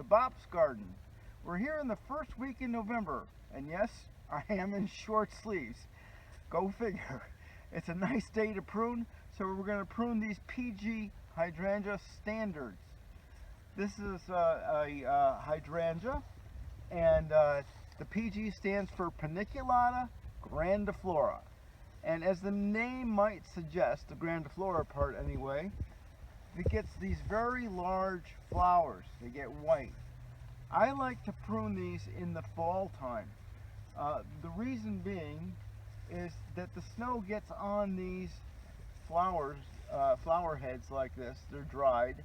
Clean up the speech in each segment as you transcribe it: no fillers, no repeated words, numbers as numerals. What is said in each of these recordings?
Bob's garden. We're here in the first week in November, and yes, I am in short sleeves. Go figure. It's a nice day to prune, so we're going to prune these PG Hydrangea standards. This is a hydrangea, and the PG stands for Paniculata Grandiflora. And as the name might suggest, the Grandiflora part anyway, it gets these very large flowers. They get white. I like to prune these in the fall time. The reason being is that the snow gets on these flowers, flower heads like this. They're dried,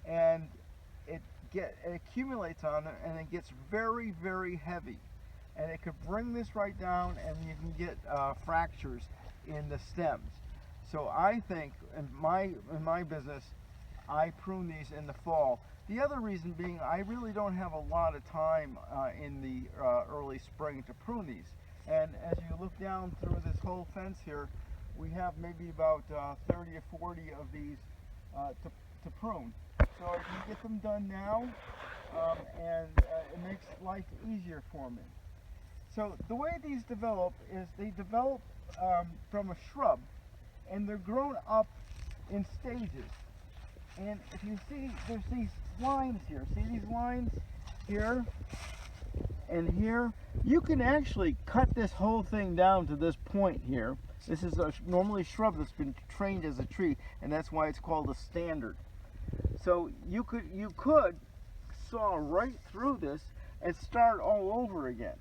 and it accumulates on it, and it gets very, very heavy. And it could bring this right down, and you can get fractures in the stems. So I think in my business, I prune these in the fall. The other reason being, I really don't have a lot of time in the early spring to prune these. And as you look down through this whole fence here, we have maybe about 30 or 40 of these to prune. So I can get them done now, and it makes life easier for me. So the way these develop is they develop from a shrub, and they're grown up in stages. And if you see, there's these lines here. See these lines here and here? You can actually cut this whole thing down to this point here. This is normally a shrub that's been trained as a tree, and that's why it's called a standard. So you could saw right through this and start all over again.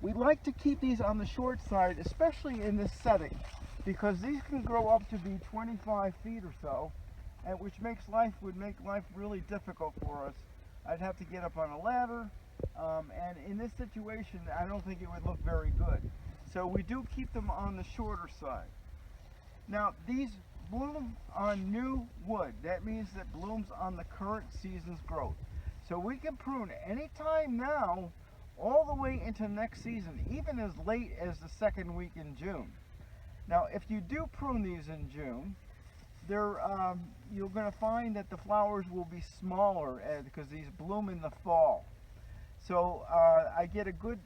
We like to keep these on the short side, especially in this setting, because these can grow up to be 25 feet or so, and which would make life really difficult for us. I'd have to get up on a ladder, and in this situation, I don't think it would look very good. So we do keep them on the shorter side. Now, these bloom on new wood. That means that blooms on the current season's growth. So we can prune anytime now, all the way into next season, even as late as the second week in June. Now, if you do prune these in June, you're going to find that the flowers will be smaller because these bloom in the fall. So I get a good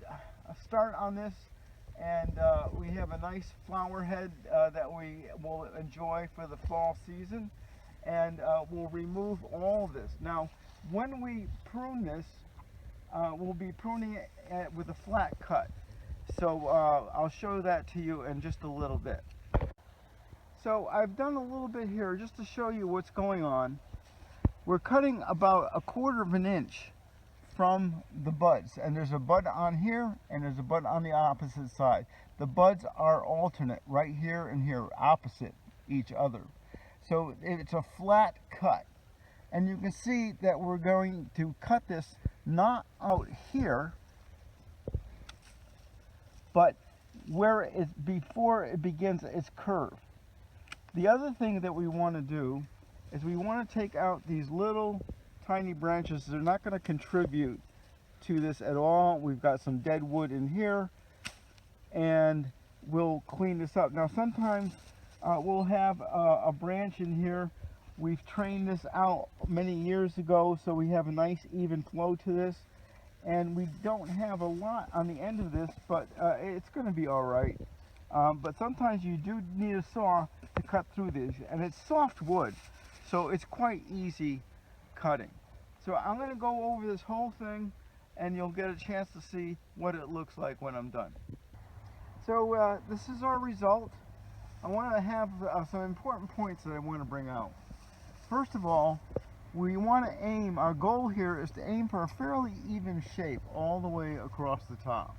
start on this, and we have a nice flower head that we will enjoy for the fall season, and we'll remove all of this. Now, when we prune this, we'll be pruning it with a flat cut. So I'll show that to you in just a little bit. So I've done a little bit here just to show you what's going on. We're cutting about 1/4 of an inch from the buds, and there's a bud on here and there's a bud on the opposite side. The buds are alternate right here and here, opposite each other. So it's a flat cut, and you can see that we're going to cut this not out here, but where it's before it begins its curve. The other thing that we want to do is we want to take out these little tiny branches. They're not going to contribute to this at all. We've got some dead wood in here, and we'll clean this up. Now sometimes we'll have a branch in here. We've trained this out many years ago, so we have a nice even flow to this, and we don't have a lot on the end of this, but it's going to be all right. But sometimes you do need a saw to cut through these, and it's soft wood, so it's quite easy cutting. So I'm going to go over this whole thing, and you'll get a chance to see what it looks like when I'm done. So this is our result. I want to have some important points that I want to bring out. First of all, we want to aim, our goal here is to aim for a fairly even shape all the way across the top.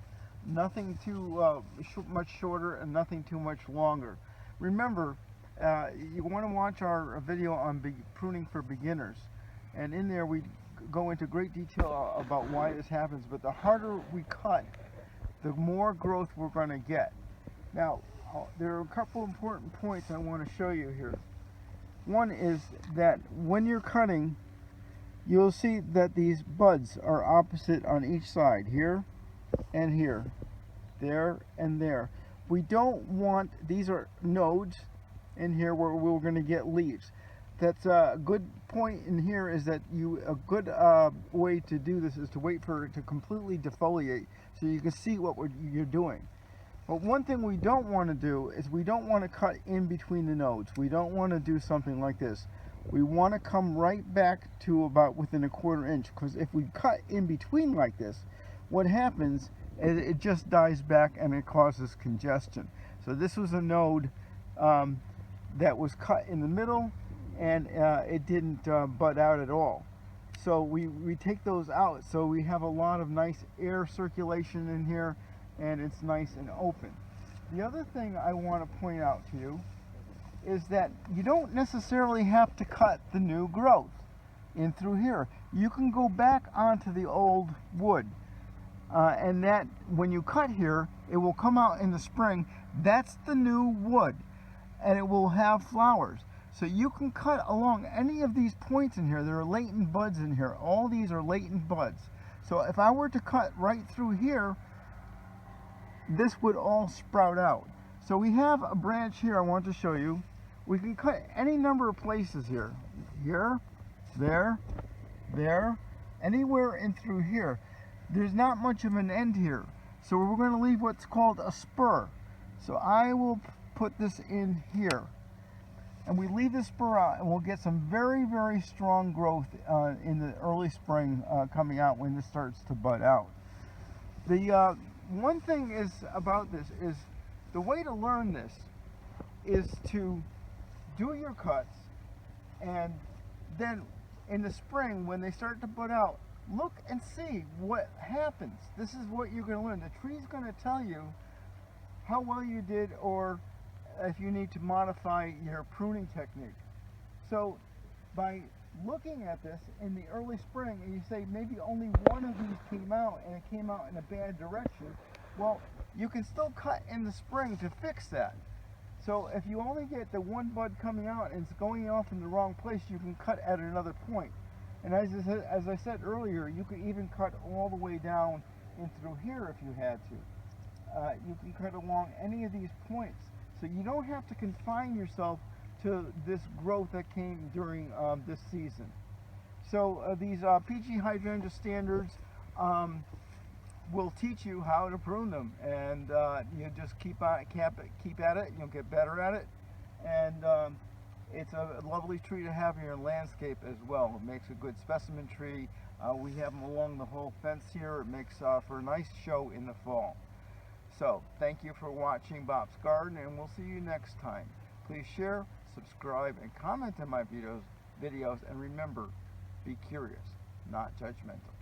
Nothing too much shorter and nothing too much longer. Remember, you want to watch our video on pruning for beginners, and in there we go into great detail about why this happens. But the harder we cut, the more growth we're going to get. Now, there are a couple important points I want to show you here. One is that when you're cutting, you'll see that these buds are opposite on each side, here and here, there and there. We don't want, these are nodes in here where we're going to get leaves. that's a good point in here is that a good way to do this is to wait for it to completely defoliate so you can see what you're doing. But one thing we don't want to do is we don't want to cut in between the nodes. We don't want to do something like this. We want to come right back to about within 1/4 inch, because if we cut in between like this, what happens is it just dies back and it causes congestion. So this was a node that was cut in the middle, and it didn't bud out at all. So we take those out so we have a lot of nice air circulation in here, and it's nice and open. The other thing I want to point out to you is that you don't necessarily have to cut the new growth in through here. You can go back onto the old wood, and that when you cut here, it will come out in the spring. That's the new wood, and it will have flowers. So you can cut along any of these points in here. There are latent buds in here. All these are latent buds. So if I were to cut right through here, this would all sprout out. So we have a branch here I want to show you. We can cut any number of places here. Here, there, anywhere in through here. There's not much of an end here. So we're going to leave what's called a spur. So I will put this in here. And we leave the spur out, and we'll get some very, very strong growth in the early spring coming out when this starts to bud out. The one thing is about this is the way to learn this is to do your cuts, and then in the spring when they start to bud out, look and see what happens. This is what you're going to learn. The tree's going to tell you how well you did, or if you need to modify your pruning technique. So by looking at this in the early spring, and you say maybe only one of these came out and it came out in a bad direction, well, you can still cut in the spring to fix that. So if you only get the one bud coming out and it's going off in the wrong place, you can cut at another point. And as I said earlier, you could even cut all the way down in through here if you had to. You can cut along any of these points. So you don't have to confine yourself to this growth that came during this season. So these PG Hydrangea standards will teach you how to prune them, and you just keep at it. You'll get better at it, and it's a lovely tree to have in your landscape as well. It makes a good specimen tree. We have them along the whole fence here. It makes for a nice show in the fall. So thank you for watching Bob's Garden, and we'll see you next time. Please share, subscribe, and comment on my videos, and remember, be curious, not judgmental.